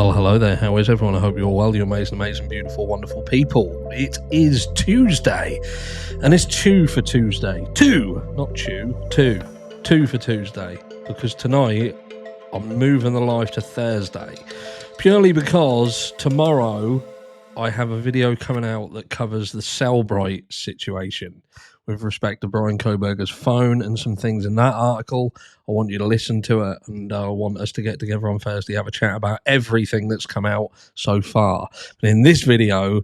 Well, hello there. How is everyone? I hope you're well. You're amazing, beautiful, wonderful people. It is Tuesday, and it's two for Tuesday. Two, not chew, two. Two for Tuesday, because tonight I'm moving the live to Thursday, purely because tomorrow I have a video coming out that covers the Cellbrite situation with respect to Brian Koberger's phone and some things in that article. I want you to listen to it, and I want us to get together on Thursday, have a chat about everything that's come out so far. But in this video,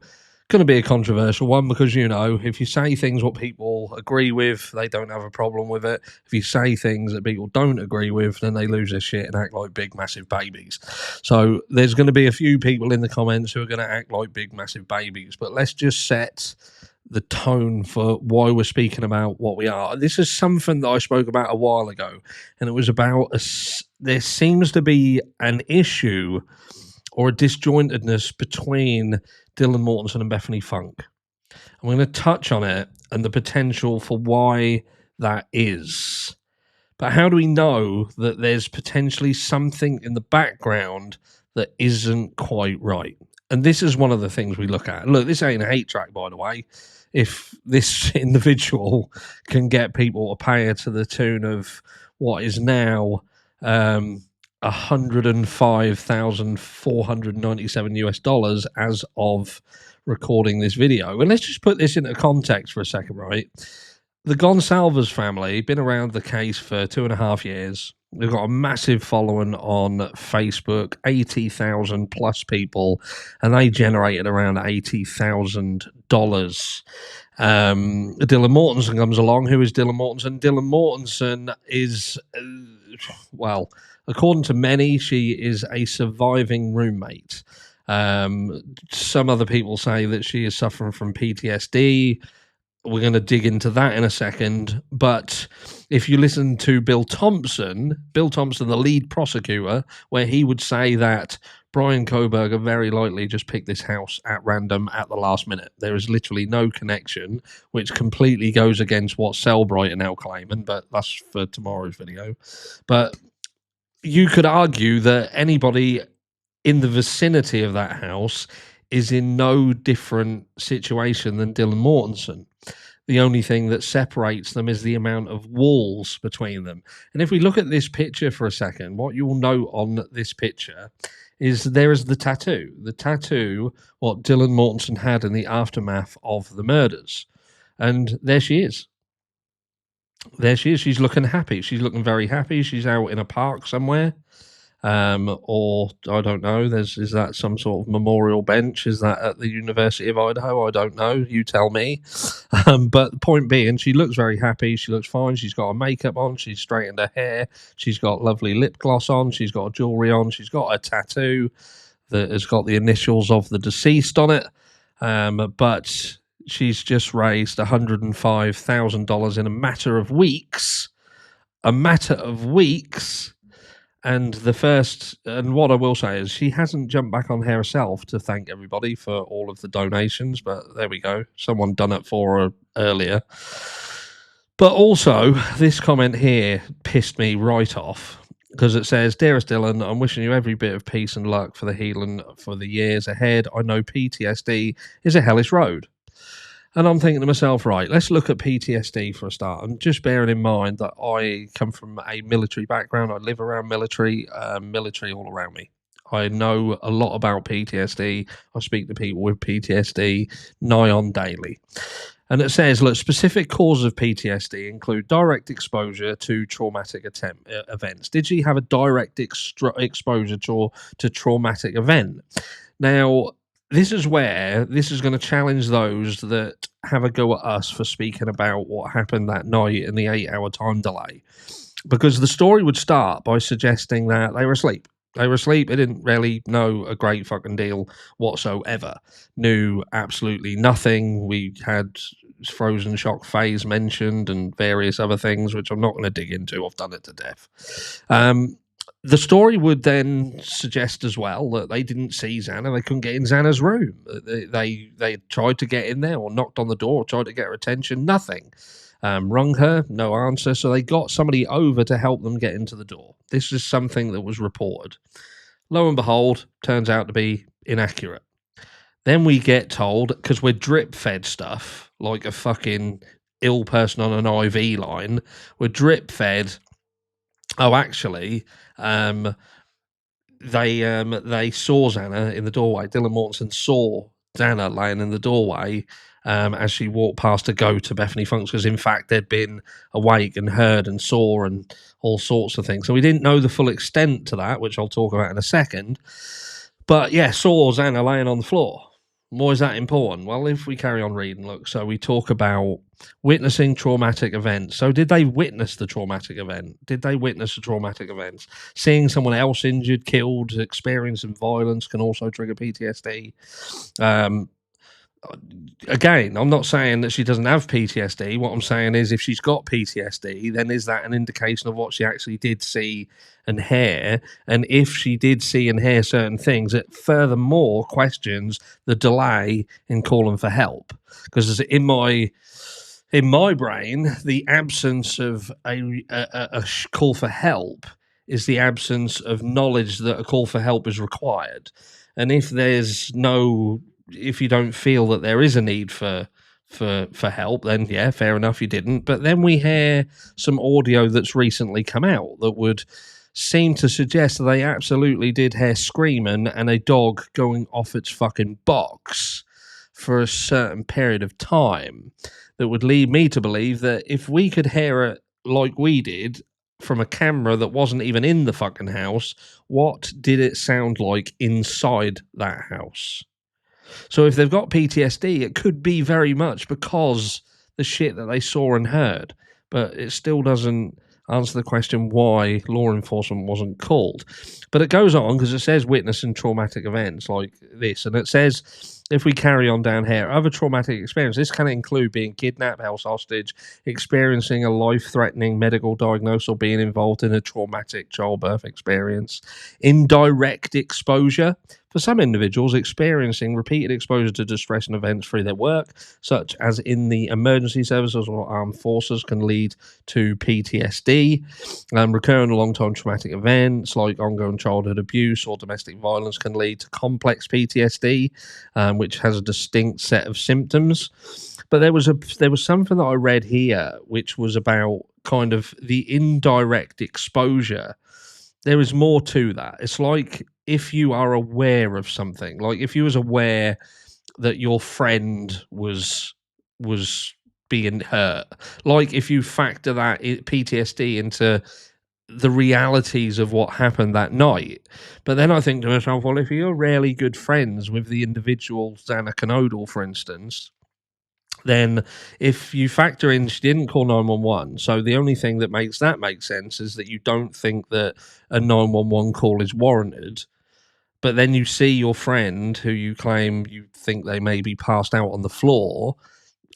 going to be a controversial one because, you know, if you say things what people agree with, they don't have a problem with it. If you say things that people don't agree with, then they lose their shit and act like big, massive babies. So there's going to be a few people in the comments who are going to act like big, massive babies. But let's just set the tone for why we're speaking about what we are. This is something that I spoke about a while ago, and it was about there seems to be an issue or a disjointedness between Dylan Mortensen and Bethany Funke. I'm going to touch on it and the potential for why that is. But how do we know that there's potentially something in the background that isn't quite right? And this is one of the things we look at. Look, this ain't a hate track, by the way. If this individual can get people to pay her to the tune of what is now $105,497 as of recording this video. And let's just put this into context for a second, right? The Gonsalves family been around the case for 2.5 years. They've got a massive following on Facebook, 80,000 plus people, and they generated around $80,000. Dylan Mortensen comes along. Who is Dylan Mortensen? Dylan Mortensen is, well, according to many, she is a surviving roommate. Some other people say that she is suffering from PTSD. We're going to dig into that in a second. But if you listen to Bill Thompson, the lead prosecutor, where he would say that Brian Koberger very likely just picked this house at random at the last minute. There is literally no connection, which completely goes against what Cellbrite are now claiming, but that's for tomorrow's video. But you could argue that anybody in the vicinity of that house is in no different situation than Dylan Mortensen. The only thing that separates them is the amount of walls between them. And if we look at this picture for a second, what you will note on this picture is there is the tattoo. The tattoo, what Dylan Mortensen had in the aftermath of the murders. And there she is. There she is. She's looking happy. She's looking very happy. She's out in a park somewhere. Or I don't know, is that some sort of memorial bench? Is that at the University of Idaho? I don't know. You tell me. But the point being, she looks very happy. She looks fine. She's got her makeup on. She's straightened her hair. She's got lovely lip gloss on. She's got jewelry on. She's got a tattoo that has got the initials of the deceased on it. But she's just raised $105,000 in a matter of weeks. And what I will say is she hasn't jumped back on herself to thank everybody for all of the donations, but there we go. Someone done it for her earlier. But also, this comment here pissed me right off because it says, "Dearest Dylan, I'm wishing you every bit of peace and luck for the healing for the years ahead. I know PTSD is a hellish road." And I'm thinking to myself, right, let's look at PTSD for a start. And just bearing in mind that I come from a military background. I live around military all around me. I know a lot about PTSD. I speak to people with PTSD nigh on daily. And it says, look, specific causes of PTSD include direct exposure to traumatic events. Did she have a direct exposure to traumatic event? Now, this is where this is going to challenge those that have a go at us for speaking about what happened that night in the 8-hour time delay. Because the story would start by suggesting that they were asleep. They didn't really know a great fucking deal whatsoever. Knew absolutely nothing. We had frozen shock phase mentioned and various other things, which I'm not going to dig into. I've done it to death. The story would then suggest as well that they didn't see Xana. They couldn't get in Xana's room. They tried to get in there or knocked on the door, tried to get her attention. Nothing. Rung her, no answer. So they got somebody over to help them get into the door. This is something that was reported. Lo and behold, turns out to be inaccurate. Then we get told, because we're drip fed stuff like a fucking ill person on an IV line, we're drip fed. Oh, actually, they saw Xana in the doorway. Dylan Mortensen saw Xana laying in the doorway as she walked past to go to Bethany Funk's, because in fact they'd been awake and heard and saw and all sorts of things. So we didn't know the full extent to that, which I'll talk about in a second. But yeah, saw Xana laying on the floor. Why is that important? Well, if we carry on reading, look, so we talk about witnessing traumatic events. So did they witness the traumatic event? Did they witness the traumatic events? Seeing someone else injured, killed, experiencing violence can also trigger PTSD. Again, I'm not saying that she doesn't have PTSD. What I'm saying is, if she's got PTSD, then is that an indication of what she actually did see and hear? And if she did see and hear certain things, it furthermore questions the delay in calling for help. Because in my brain, the absence of a call for help is the absence of knowledge that a call for help is required. And if you don't feel that there is a need for help, then yeah, fair enough, you didn't. But then we hear some audio that's recently come out that would seem to suggest that they absolutely did hear screaming and a dog going off its fucking box for a certain period of time. That would lead me to believe that if we could hear it like we did from a camera that wasn't even in the fucking house, what did it sound like inside that house? So if they've got PTSD, it could be very much because the shit that they saw and heard, but it still doesn't answer the question why law enforcement wasn't called. But it goes on, because it says witnessing traumatic events like this, and it says, if we carry on down here, other traumatic experience. This can include being kidnapped, held hostage, experiencing a life-threatening medical diagnosis, or being involved in a traumatic childbirth experience. Indirect exposure. For some individuals, experiencing repeated exposure to distress and events through their work, such as in the emergency services or armed forces, can lead to PTSD. Recurring long-term traumatic events like ongoing childhood abuse or domestic violence can lead to complex PTSD, which has a distinct set of symptoms. But there was something that I read here which was about kind of the indirect exposure. There is more to that. It's like if you are aware of something, like if you was aware that your friend was being hurt, like if you factor that PTSD into the realities of what happened that night. But then I think to myself, well, if you're really good friends with the individual Xana Canodal, for instance, then if you factor in she didn't call 911, so the only thing that makes that make sense is that you don't think that a 911 call is warranted. But then you see your friend who you claim you think they may be passed out on the floor,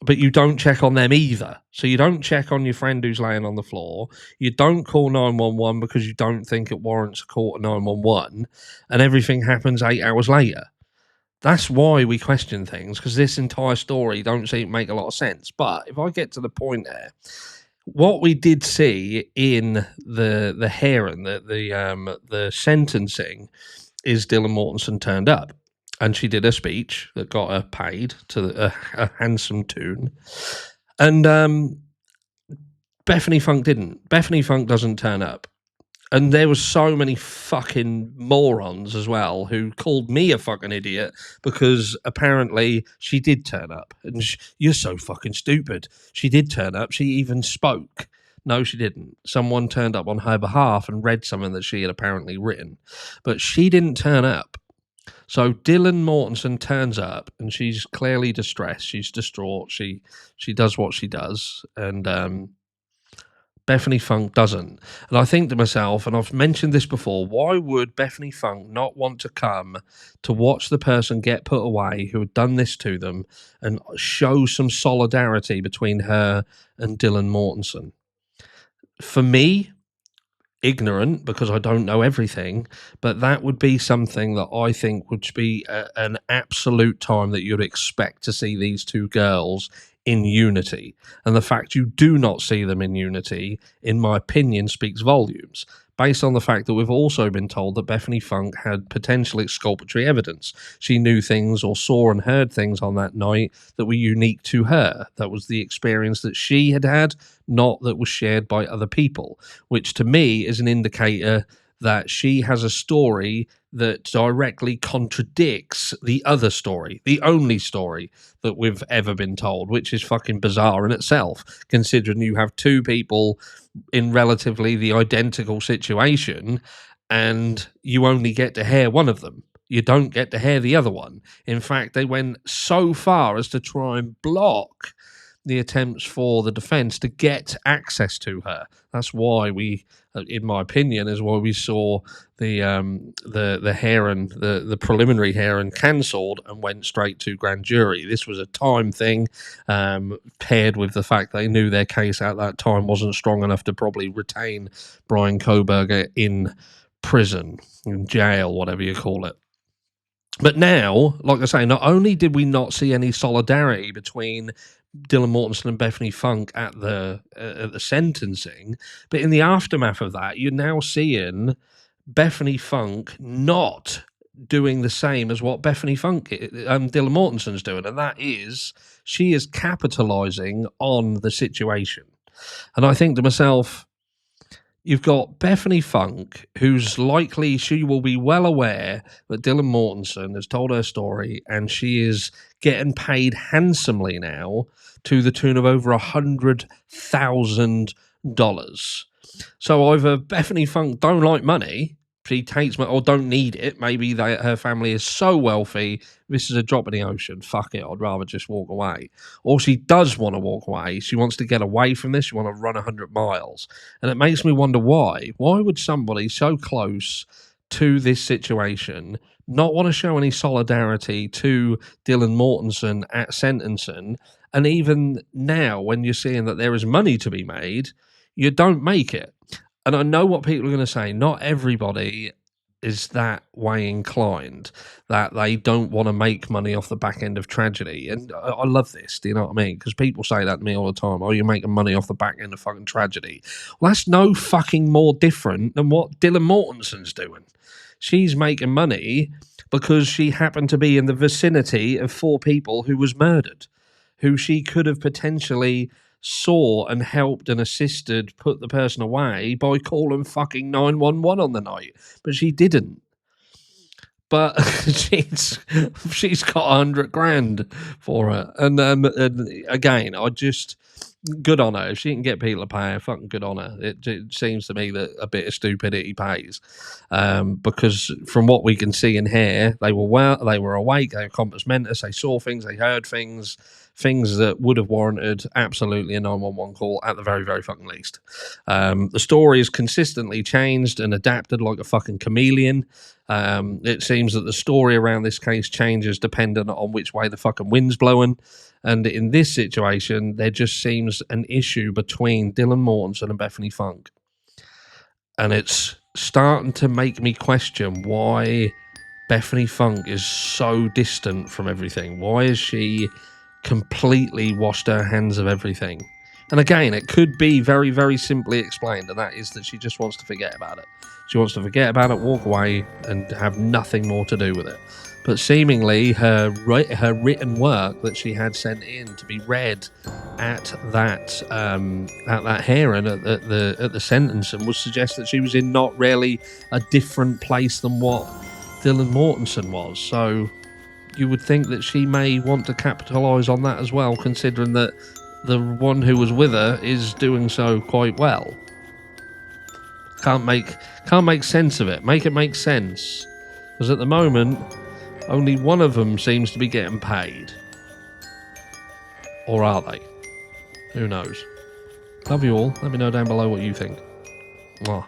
but you don't check on them either. So you don't check on your friend who's laying on the floor. You don't call 911 because you don't think it warrants a call to 911, and everything happens 8 hours later. That's why we question things, because this entire story don't seem to make a lot of sense. But if I get to the point there, what we did see in the hearing, the sentencing, is Dylan Mortensen turned up, and she did a speech that got her paid to a handsome tune, and Bethany Funk didn't. Bethany Funk doesn't turn up. And there was so many fucking morons as well who called me a fucking idiot because apparently she did turn up. And you're so fucking stupid. She did turn up. She even spoke. No, she didn't. Someone turned up on her behalf and read something that she had apparently written. But she didn't turn up. So Dylan Mortensen turns up and she's clearly distressed. She's distraught. She does what she does. And Bethany Funk doesn't. And I think to myself, and I've mentioned this before, why would Bethany Funk not want to come to watch the person get put away who had done this to them and show some solidarity between her and Dylan Mortensen? For me, ignorant, because I don't know everything, but that would be something that I think would be an absolute time that you'd expect to see these two girls in unity. And the fact you do not see them in unity, in my opinion, speaks volumes. based on the fact that we've also been told that Bethany Funk had potential exculpatory evidence. She knew things or saw and heard things on that night that were unique to her. That was the experience that she had had, not that was shared by other people, which to me is an indicator that she has a story that directly contradicts the other story, the only story that we've ever been told, which is fucking bizarre in itself, considering you have two people in relatively the identical situation and you only get to hear one of them. You don't get to hear the other one. In fact, they went so far as to try and block the attempts for the defense to get access to her. That's why we, in my opinion, is why we saw the hearing, the preliminary hearing cancelled and went straight to grand jury. This was a time thing, paired with the fact they knew their case at that time wasn't strong enough to probably retain Brian Koberger in prison, in jail, whatever you call it. But now, like I say, not only did we not see any solidarity between Dylan Mortensen and Bethany Funk at the sentencing, but in the aftermath of that, you're now seeing Bethany Funk not doing the same as what Bethany Funk, Dylan Mortensen's doing, and that is she is capitalizing on the situation. And I think to myself, you've got Bethany Funk, who's likely, she will be well aware that Dylan Mortensen has told her story, and she is getting paid handsomely now to the tune of over $100,000. So either Bethany Funk don't like money, she takes money, or don't need it. Maybe her family is so wealthy, this is a drop in the ocean. Fuck it, I'd rather just walk away. Or she does want to walk away. She wants to get away from this. She wants to run 100 miles. And it makes me wonder why. Why would somebody so close to this situation not want to show any solidarity to Dylan Mortensen at sentencing? And even now, when you're seeing that there is money to be made, you don't make it. And I know what people are going to say. Not everybody is that way inclined, that they don't want to make money off the back end of tragedy. And I love this, do you know what I mean? Because people say that to me all the time. Oh, you're making money off the back end of fucking tragedy. Well, that's no fucking more different than what Dylan Mortensen's doing. She's making money because she happened to be in the vicinity of 4 people who was murdered, who she could have potentially saw and helped and assisted put the person away by calling fucking 911 on the night. But she didn't. But she's got 100 grand for it. And again, I just, good on her. If she can get people to pay her, fucking good on her. It seems to me that a bit of stupidity pays. Because from what we can see and hear, they were awake, they were compass mentis, they saw things, they heard things that would have warranted absolutely a 911 call at the very, very fucking least. The story is consistently changed and adapted like a fucking chameleon. It seems that the story around this case changes depending on which way the fucking wind's blowing. And in this situation, there just seems an issue between Dylan Mortensen and Bethany Funk. And it's starting to make me question why Bethany Funk is so distant from everything. Why is she completely washed her hands of everything? And again, it could be very, very simply explained, and that is that she just wants to forget about it. She wants to forget about it, walk away, and have nothing more to do with it. But seemingly, her written work that she had sent in to be read at that hearing at the sentencing would suggest that she was in not really a different place than what Dylan Mortensen was. So you would think that she may want to capitalise on that as well, considering that the one who was with her is doing so quite well. Can't make sense of it. Make it make sense. Because at the moment, only one of them seems to be getting paid. Or are they? Who knows? Love you all. Let me know down below what you think. Mwah.